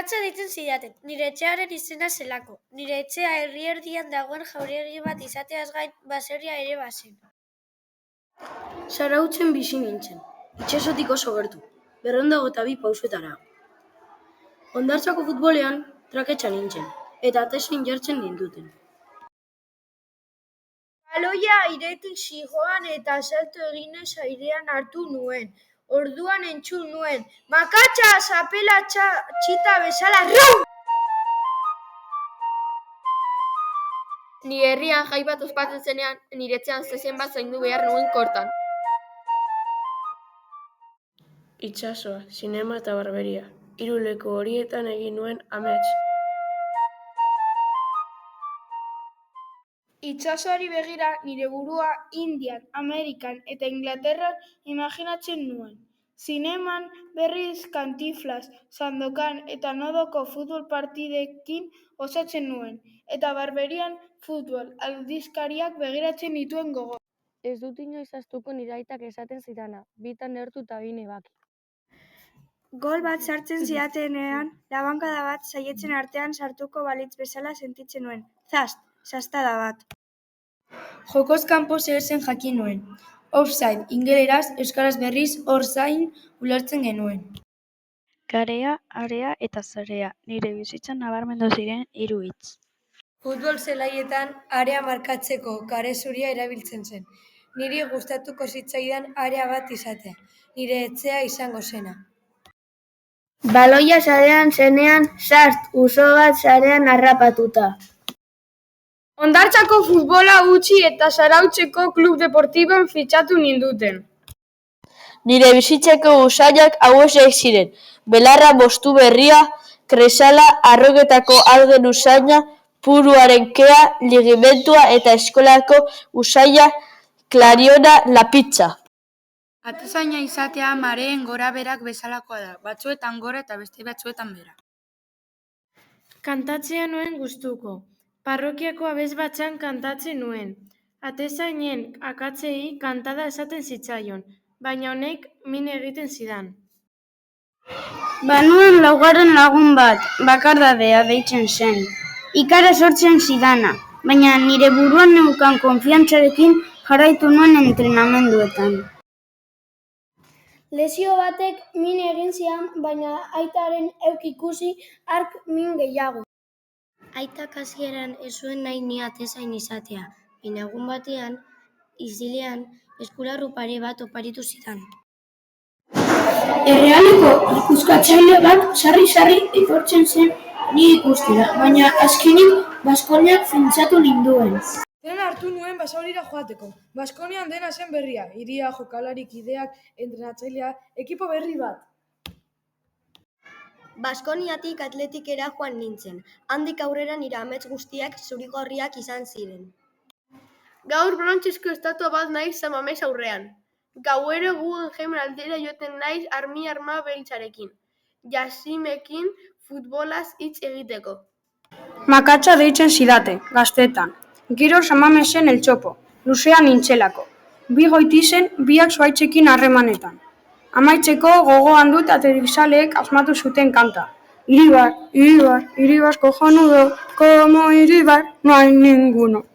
Makatza deitzen zidaten, nire etxearen izena zelako. Nire etxea herri erdian dagoen jauregi bat izateaz gain baserria ere bazen. Zarautzen bizi nintzen, itsasotik oso gertu, 202 pausoetara. Hondartzako futbolean traketsa nintzen, eta atezain jartzen ninduten. Baloia airetik zihoan eta salto eginez airean hartu nuen. Orduan entzun nuen, makatza zapela txita bezala rau! Ni herrian jai bat ospatzen zenean, nire etxean zezen bat zaindu behar nuen kortan. Itsasoa, zinema eta barberia, 3 leku horietan egin nuen amets. Itsasoari begira nire burua Indian, Amerikan eta Inglaterran imaginatzen nuen. Zineman berriz Cantinflas, Sandokan eta Nodoko futbol partidekin osatzen nuen. Eta barberian futbol aldizkariak begiratzen nituen gogo. Ez dut inoiz ahaztuko nire aitak esaten zidana, bitan neurtu eta bi nebaki. Gol bat sartzen zidatenean, labankada bat saietzen artean sartuko balitz bezala sentitzen nuen. Zast, sastada bat. Jokoz kanpo zer zen jakin nuen. Offside, ingeleraz, euskaraz berriz, orzain ulertzen genuen. Garea, area eta zarea, nire bizitzan nabarmendu ziren 3 hitz. Futbol zelaietan area markatzeko karezuria erabiltzen zen. Niri gustatuko zitzaidan area bat izatea, nire etxea izango zena. Baloia sarean zenean, sart, uso bat sarean harrapatuta. Hondartzako futbola utzi eta Zarautzeko klub deportiboan fitxatu ninduten. Nire bizitzeko usaiak hauexek ziren, belarra bostu berria, kresala, arroketako algen usaina, puruaren kea, ligimentua eta eskolako usaia, klariona, lapitza. Atezaina izatea mareen gora berak bezalakoa da, batzuetan gora eta beste batzuetan bera. Kantatzea nuen gustuko. Parrokiako abesbatzan kantatzen nuen. Atezainen akatzei kantada esaten zitzaion, baina honek min egiten zidan. Banuen 4. lagun bat, bakardadea deitzen zen. Ikara sortzen zidana, baina nire buruan neukan konfiantzarekin jarraitu nuen entrenamenduetan. Lesio batek min egin zian, baina aitaren euk ikusi hark min gehiago. Aitak hasieran ez zuen nahi ni atezain izatea, baina egun batean, isilean, eskularru pare bat oparitu zidan. Errealeko ikuskatzaile bat sarri-sarri etortzen zen ni ikustera, baina azkenik Baskoniak fintzatu ninduen. Trena hartu nuen Basaurira joateko. Baskonian dena zen berria, hiria, jokalari, kideak, entrenatzailea, ekipo berri bat. Baskoniatik Atletikera joan nintzen. Handik aurrera nire amets guztiak zurigorriak izan ziren. Gaur brontzesko estatua bat naiz San Mames aurrean. Gauero Guggenheim aldera joaten naiz arma beltzarekin. Jasimekin futbolaz hitz egiteko. Makatza deitzen zidate, gaztetan. Gero San Mamesen El Txopo, luzean nintzelako. 2 goitizen, 2 zuaitzekin harremanetan. Amaitzeko gogoan dut aterrizaleek asmatu zuten kanta. Iribar, Iribar, Iribar cojonudo, como Iribar, no hay ninguno.